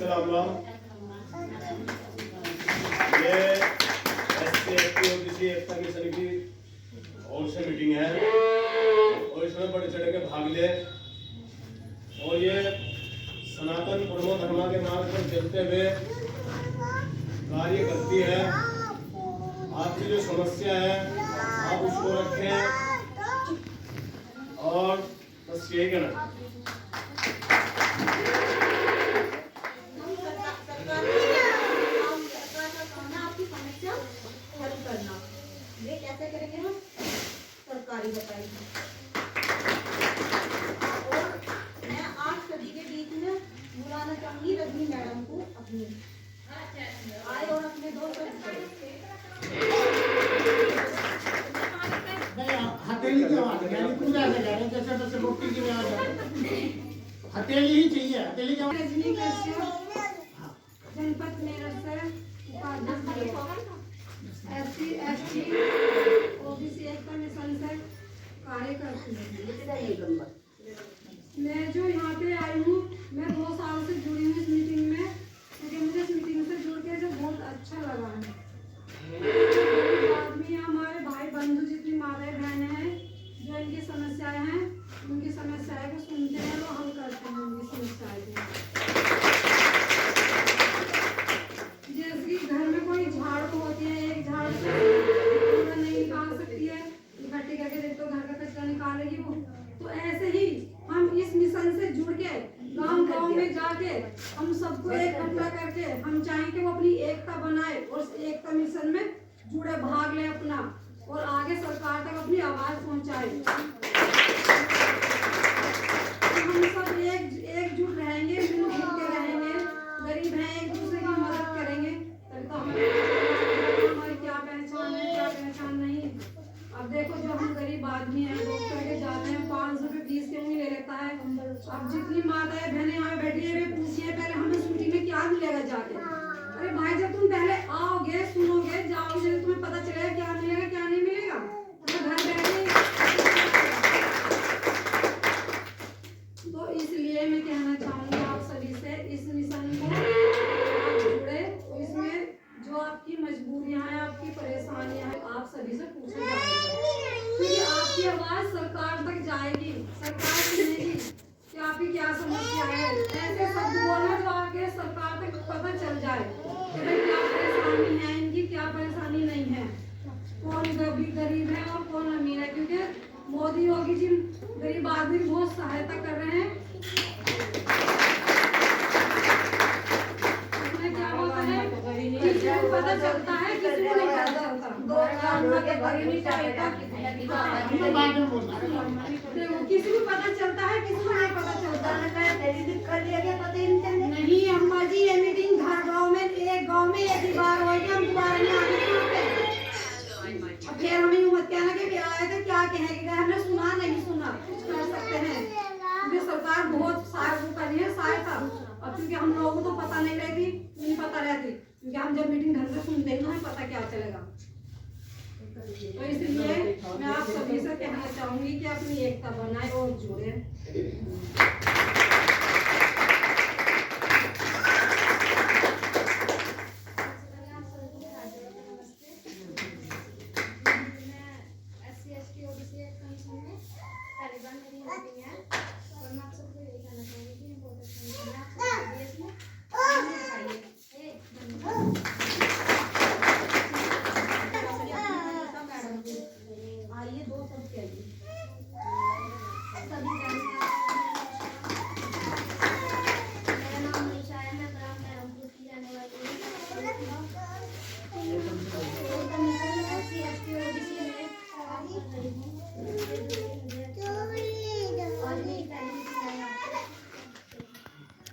से राम राम। ये SC एकता की सर की और से मीटिंग है और इसमें बढ़ चढ़ के भाग ले और ये सनातन परमो धर्मा के मार्ग पर चलते हुए कार्य करती है। आपकी जो समस्या है आप उसको रखें और बस यही कहना। ये कैसे करेंगे हम? सरकारी बताएंगे। और मैं 8 सदी के बीच में बुलाना चाहूंगी रजनी मैडम को अपनी आए और अपने 2 हथेली की आवाज है, पूजा से कह रहे हैं जैसे बस रोटी की आवाज है। हथेली ही चाहिए, हथेली की आवाज। रजनी कश्यप जनपद मेरठ से SC ST OBC एकता मिशन से कार्य करती हूँ। मैं जो यहाँ पे आई हूँ, मैं 2 साल से जुड़ी हूँ इस मीटिंग में, क्योंकि मुझे इस मीटिंग से जुड़ के जो बहुत अच्छा लगा है। आदमी हमारे भाई बंधु जितनी माताएं बहनें हैं जो इनकी समस्याएं हैं, उनकी समस्याएं को सुनते हैं और हल करते हैं उनकी समस्याएं को। जैसे कि घर में कोई झाड़ तो होती है, एक झाड़ पूरा नहीं निकाल सकती है, इकट्ठी करके देख तो घर का कचरा निकालेगी वो। तो ऐसे ही हम इस मिशन से जुड़ के गांव-गांव में जाके हम सबको इकट्ठा करके हम चाहें कि वो अपनी एकता बनाए और उस एकता मिशन में जुड़े, भाग ले अपना और आगे सरकार तक अपनी आवाज पहुंचाए। तो हम सब एकजुट रहेंगे, मिलजुल के रहेंगे, गरीब हैं एक दूसरे की मदद करेंगे, तभी तो हमारी क्या पहचान है क्या पहचान नहीं। अब देखो जो हम गरीब आदमी हैं, डॉक्टर के जाते हैं 500 रुपये फीस क्यों नहीं ले लेता है। अब जितनी माताएं बहनें यहाँ बैठी है वे पूछिए पहले हमें छुट्टी में क्या मिलेगा जाके। अरे भाई जब तुम पहले आओगे, सुनोगे, जाओगे, जब तुम्हें पता चलेगा क्या मिलेगा क्या नहीं मिलेगा, तो घर बैठे। तो इसलिए मैं कहना चाहूँगी आप सभी से इस मिशन को जुड़े और इसमें जो आपकी मजबूरियाँ हैं, आपकी परेशानियाँ हैं, आप सभी से पूछा जाएगा, क्योंकि आपकी आवाज़ सरकार तक जाएगी, सरकार सुनेगी कि आपकी क्या समस्या है। ऐसे शब्द बोलना जो आगे सरकार तक पता चल जाए कि भाई क्या परेशानी है इनकी, क्या परेशानी नहीं है, कौन गरीब है और कौन अमीर है। क्योंकि मोदी योगी जी गरीब आदमी की बहुत सहायता कर रहे हैं। इसमें क्या होता है किसी को पता चलता है, किसी को नहीं पता चलता। देखो किसी को पता चलता है, किसी को नहीं पता चलता। नहीं अम्मा जी, ये मीटिंग हर गाँव में, एक गाँव में एक ही बार होगी, हम दोबारा नहीं आगे यहाँ पे। अब फिर हमें मत कहना कि आए थे क्या कहेंगे, हमने सुना नहीं सुना, कुछ कर सकते हैं क्योंकि सरकार बहुत सहायता कर रही है सहायता। अब क्योंकि हम लोगों को तो पता नहीं रहती, नहीं पता रहती, क्योंकि हम जब मीटिंग ढंग से सुनते हैं हमें पता क्या चलेगा। तो इसलिए मैं आप सभी से कहना चाहूंगी कि अपनी एकता बनाए और जुड़े।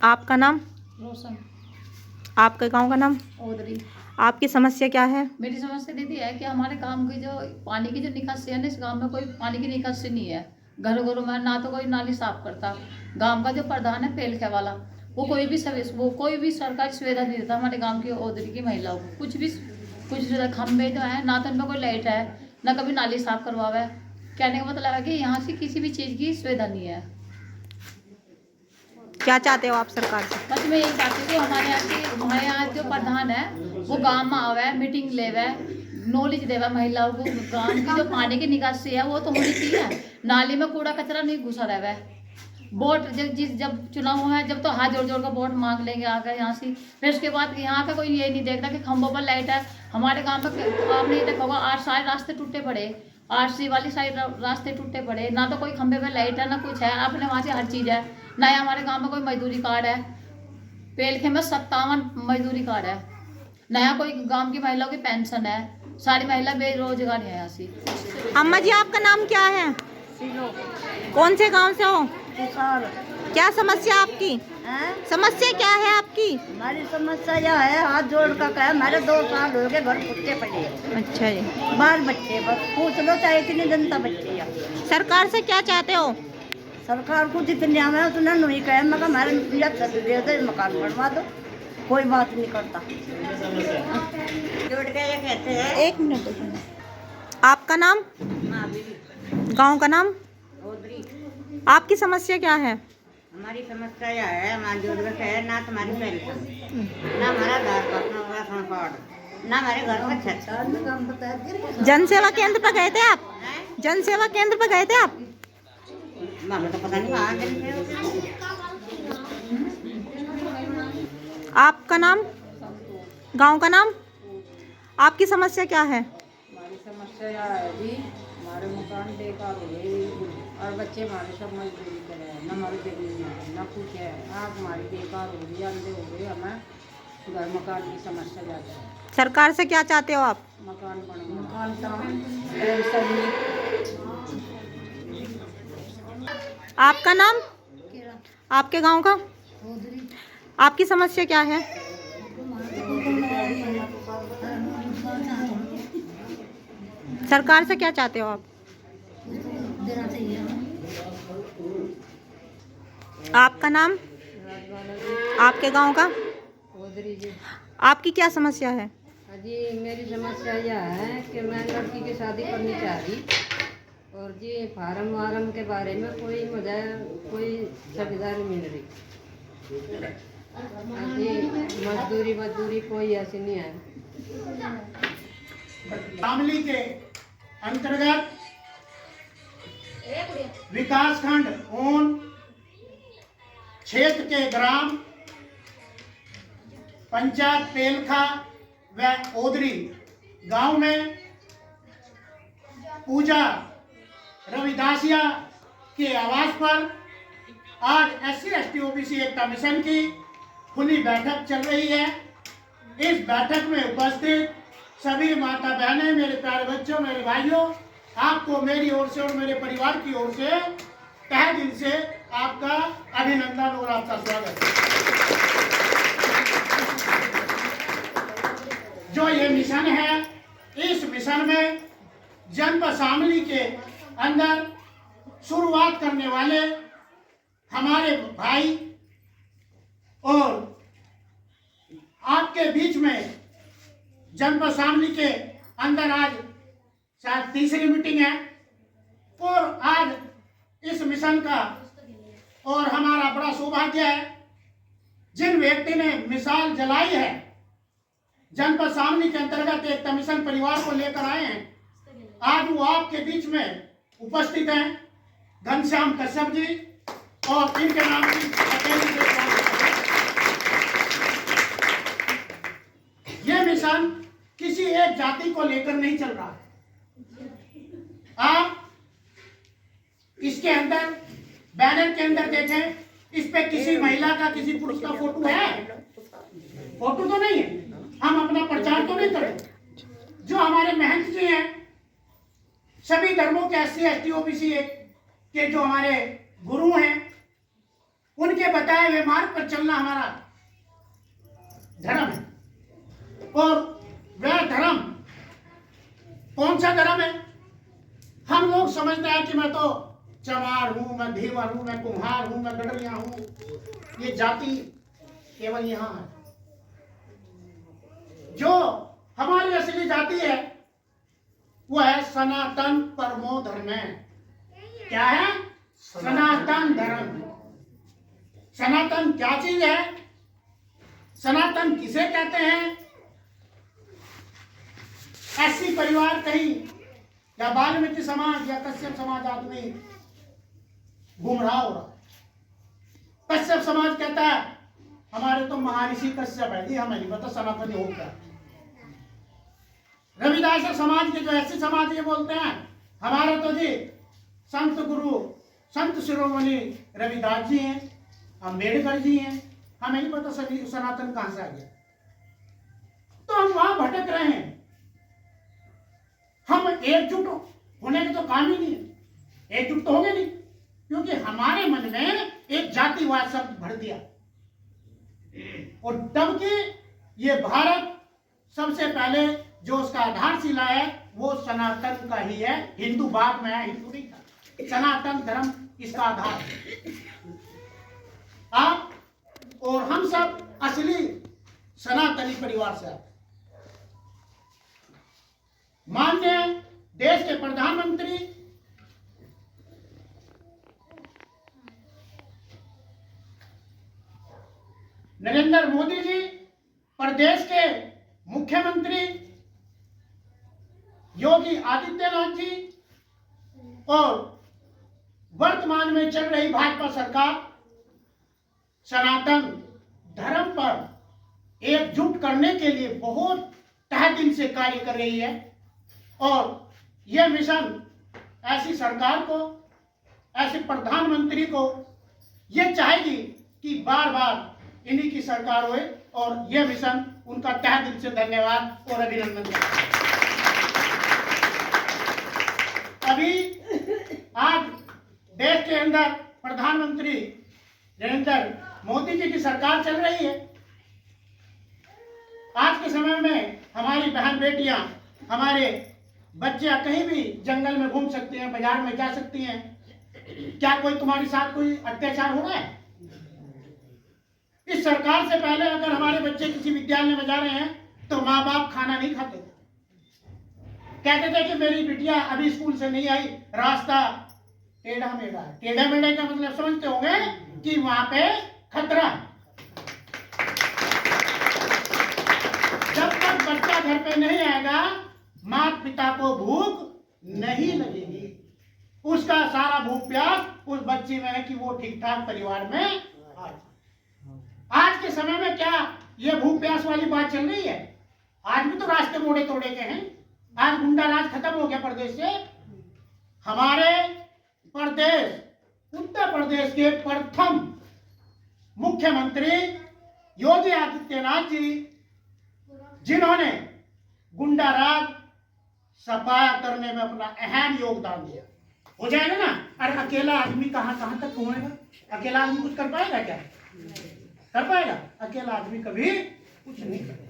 आपका नाम? रोशन। आपके गांव का नाम? ओदरी। आपकी समस्या क्या है? मेरी समस्या दीदी है कि हमारे गांव की जो पानी की जो निकासी है ना, इस गांव में कोई पानी की निकासी नहीं है। घर घरों में ना तो कोई नाली साफ करता। गांव का जो प्रधान है पेलखे वाला, वो कोई भी सरकारी सुविधा नहीं देता हमारे गांव की ओदरी की महिलाओं को। कुछ खम्भे जो है ना तो उनमें कोई लाइट है, ना कभी नाली साफ करवावे। कहने का मतलब है कि यहाँ से किसी भी चीज़ की सुविधा नहीं है। क्या चाहते हो आप सरकार से? बस मैं यही चाहती हूँ कि हमारे यहाँ जो प्रधान है वो गांव में आवे, मीटिंग लेवे, नॉलेज देवे महिलाओं को। गांव की जो पानी की निकासी है वो तो होनी चाहिए, नाली में कूड़ा कचरा नहीं घुसा रहे। वोट जब चुनाव है जब तो हाथ जोड़ जोड़ कर वोट मांग लेंगे आकर यहाँ से, फिर उसके बाद यहाँ का कोई ये नहीं देखता कि खंभों पर लाइट है। हमारे गांव में आपने ये देखा होगा 8 सारे रास्ते टूटे पड़े, 8C वाली साइड रास्ते टूटे पड़े, ना तो कोई खंभे पे लाइट है ना कुछ है। अपने वहाँ से हर चीज़ है, ना ही हमारे गांव में कोई मजदूरी कार्ड है। पेलखे में 57 मजदूरी कार्ड है, नया कोई गांव की महिलाओं की पेंशन है, सारी महिला बेरोजगार है यहाँ से। अम्मा जी आपका नाम क्या है? कौन से गांव से हो? क्या समस्या आपकी? समस्या क्या है आपकी? हमारी समस्या यह है, हाथ जोड़ कर कहे हमारे 2 साल हो गए, घर कुत्ते पड़े। अच्छा जी। बाल बच्चे बस पूछ लो, चाहे इतनी जनता बच्चे है। सरकार से क्या चाहते हो? सरकार को जितने आवे उतना नहीं कहे, मगर हमारे दे दो, मकान बनवा दो, कोई बात नहीं करता। जोड़ के ये कहते हैं। 1 मिनट। आपका नाम? गांव का नाम? आपकी समस्या क्या है? हमारी समस्या यह है, हमारे जोड़ के है ना तुम्हारी पेंशन, ना हमारा घर का, ना राशन कार्ड, ना हमारे घर का छत। जन सेवा केंद्र पर गए थे आप? जन सेवा केंद्र पर गए थे आप? हमें तो पता नहीं वहाँ गए। आपका नाम? गांव का नाम? आपकी समस्या क्या है? हमारी समस्या यह है जी, हमारे मकान बेकार हो गए और बच्चे हमारे सब मजदूरी करे हैं, न हमारी जमीन है न कुछ है। आँख हमारी बेकार हो गई, अंधे हो गए, हमें घर मकान की समस्या ज़्यादा है। सरकार से क्या चाहते हो आप? मकान बनवा, आपका नाम? आपके गांव का? आपकी समस्या क्या है? सरकार से क्या चाहते हो आप? आपका नाम? आपके गांव का? आपकी क्या समस्या है? जी मेरी समस्या यह है कि मैं लड़की की शादी करनी चाह रही, और जी फार्म वार्म के बारे में मुझे कोई सुविधा नहीं मिल रही जी। मजदूरी कोई ऐसी नहीं है। शामली के अंतर्गत विकासखंड ओन क्षेत्र के ग्राम पंचायत पेलखा व ओदरी गांव में पूजा रविदासिया के आवास पर आज SC/ST OBC एकता मिशन की खुली बैठक चल रही है। इस बैठक में उपस्थित सभी माता बहनें, मेरे प्यारे बच्चों, मेरे भाइयों, आपको मेरी ओर से और मेरे परिवार की ओर से तहे दिल से आपका अभिनंदन और आपका स्वागत है। जो ये मिशन है, इस मिशन में जनपद शामली के अंदर शुरुआत करने वाले हमारे भाई और आपके बीच में जनपद शामली के अंदर आज शायद 3री मीटिंग है, और आज इस मिशन का और हमारा बड़ा सौभाग्य है, जिन व्यक्ति ने मिसाल जलाई है, जनपद शामली के अंतर्गत एक मिशन परिवार को लेकर आए हैं, आज वो आपके बीच में उपस्थित हैं। घनश्याम कश्यप जी, और इनके नाम की ये मिशन किसी एक जाति को लेकर नहीं चल रहा है। आप इसके अंदर बैनर के अंदर देखें, इस पे किसी महिला का, किसी पुरुष का फोटो है? फोटो तो नहीं है। हम अपना प्रचार तो नहीं करें। जो हमारे महंत जी हैं, सभी धर्मों के SC/ST OBC के जो हमारे गुरु हैं, उनके बताए हुए मार्ग पर चलना हमारा धर्म है। और वह धर्म कौन सा धर्म है? हम लोग समझते हैं कि मैं तो चमार हूं, मैं धीवर हूं, मैं कुम्हार हूं, मैं गडरिया हूं। ये जाति केवल यहाँ है। जो हमारी असली जाति है वो है सनातन परमो धर्म। क्या है? सनातन धर्म। सनातन क्या चीज है, सनातन किसे कहते हैं। ऐसी परिवार कहीं या वाल्मीकि समाज या कश्यप समाज आदमी गुमराह हो रहा है। कश्यप समाज कहता है हमारे तो महर्षि कश्यप है जी, हमें नहीं पता सनातनी हो क्या। रविदास समाज के जो ऐसे समाज ये बोलते हैं हमारे तो जी संत गुरु संत शिरोमणि रविदास जी हैं, अम्बेडकर जी हैं, हमें नहीं पता सभी सनातन कहां से आ गया। तो हम वहां भटक रहे हैं। हम एकजुट होने के तो काम ही नहीं है, एकजुट तो होंगे नहीं, क्योंकि हमारे मन में एक जातिवाद शब्द भर दिया। और तब कि ये भारत सबसे पहले जो उसका आधारशिला है वो सनातन का ही है, हिंदू बाद में है, हिंदू नहीं था। सनातन धर्म इसका आधार है। आप और हम सब असली सनातनी परिवार से आते। माननीय देश के प्रधानमंत्री नरेंद्र मोदी जी, प्रदेश के मुख्यमंत्री योगी आदित्यनाथ जी और वर्तमान में चल रही भाजपा सरकार सनातन धर्म पर एकजुट करने के लिए बहुत तहे दिल से कार्य कर रही है। और यह मिशन ऐसी सरकार को, ऐसे प्रधानमंत्री को यह चाहेगी कि बार बार इन्हीं की सरकार होए, और यह मिशन उनका तहे दिल से धन्यवाद और अभिनंदन करता है। अभी आज देश के अंदर प्रधानमंत्री नरेंद्र मोदी जी की सरकार चल रही है। आज के समय में हमारी बहन बेटियां, हमारे बच्चे कहीं भी जंगल में घूम सकते हैं, बाजार में जा सकती हैं। क्या कोई तुम्हारे साथ कोई अत्याचार हो रहा है? इस सरकार से पहले अगर हमारे बच्चे किसी विद्यालय में जा रहे हैं तो माँ बाप खाना नहीं खाते थे, कहते थे कि मेरी बिटिया अभी स्कूल से नहीं आई, रास्ता टेढ़ा मेढ़ा है। टेढ़ा मेढ़ा का मतलब समझते होंगे कि वहां पे खतरा है। जब तक बच्चा घर पे नहीं आएगा माता पिता को भूख नहीं लगेगी। उसका सारा भूख प्यास उस बच्ची में है कि वो ठीक ठाक परिवार में आ जाए। आज के समय में क्या ये भूख प्यास वाली बात चल रही है? आज भी तो रास्ते मोड़े तोड़े के हैं। आज गुंडा राज खत्म हो गया प्रदेश से। हमारे प्रदेश उत्तर प्रदेश के प्रथम मुख्यमंत्री योगी आदित्यनाथ जी, जिन्होंने गुंडा राज सफाया करने में अपना अहम योगदान दिया। हो जाएगा ना? अरे अकेला आदमी कहां कहां तक पहुंचेगा? अकेला आदमी कुछ कर पाएगा क्या? कर पाएगा? अकेला आदमी कभी कुछ नहीं करेगा।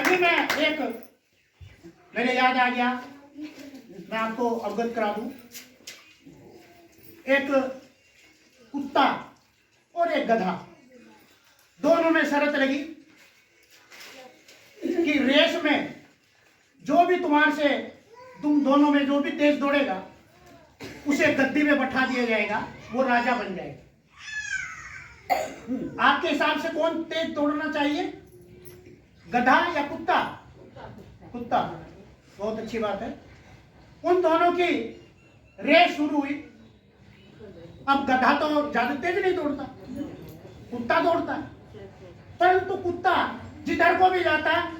अभी मैं एक मेरे याद आ गया, मैं आपको अवगत करा दूं। एक कुत्ता और एक गधा, दोनों में शर्त लगी कि रेस में जो भी तुम्हारे से, तुम दोनों में जो भी तेज दौड़ेगा उसे गद्दी में बैठा दिया जाएगा, वो राजा बन जाएगा। आपके हिसाब से कौन तेज दौड़ना चाहिए, गधा या कुत्ता? कुत्ता। बहुत अच्छी बात है। उन दोनों की रेस शुरू हुई। अब गधा तो ज्यादा तेज नहीं दौड़ता, कुत्ता दौड़ता है। परंतु कुत्ता जिधर को भी जाता है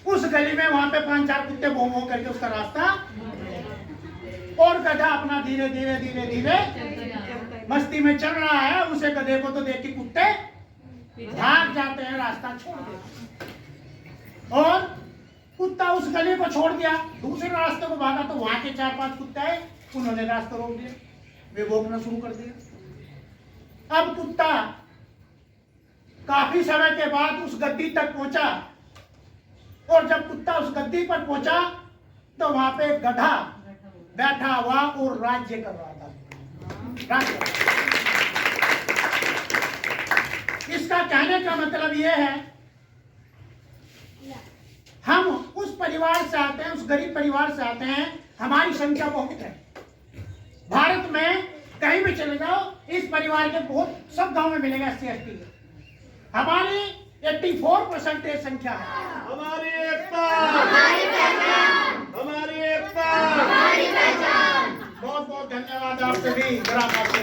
उस गली में वहां पे 5-4 कुत्ते भों भों करके उसका रास्ता, और गधा अपना धीरे धीरे धीरे धीरे मस्ती में चल रहा है। उसे गधे को तो देख के कुत्ते भाग जाते हैं, रास्ता छोड़ देते। और कुत्ता उस गली को छोड़ दिया, दूसरे रास्ते को भागा तो वहां के 4-5 कुत्ते आए, उन्होंने रास्ता रोक दिया, वे भोंकना शुरू कर दिया। अब कुत्ता काफी समय के बाद उस गद्दी तक पहुंचा, और जब कुत्ता उस गद्दी पर पहुंचा तो वहां पे गधा बैठा हुआ और राज्य कर रहा था। राज्य। इसका कहने का मतलब यह है, हम उस परिवार से आते हैं, उस गरीब परिवार से आते हैं। हमारी संख्या बहुत है। भारत में कहीं भी चले जाओ, इस परिवार के बहुत सब गांव में मिलेगा SC/ST। हमारी 84% संख्या है। हमारी एकता, हमारी पहचान, हमारी एकता, हमारी पहचान। बहुत बहुत धन्यवाद आप सभी ग्रामवासियों।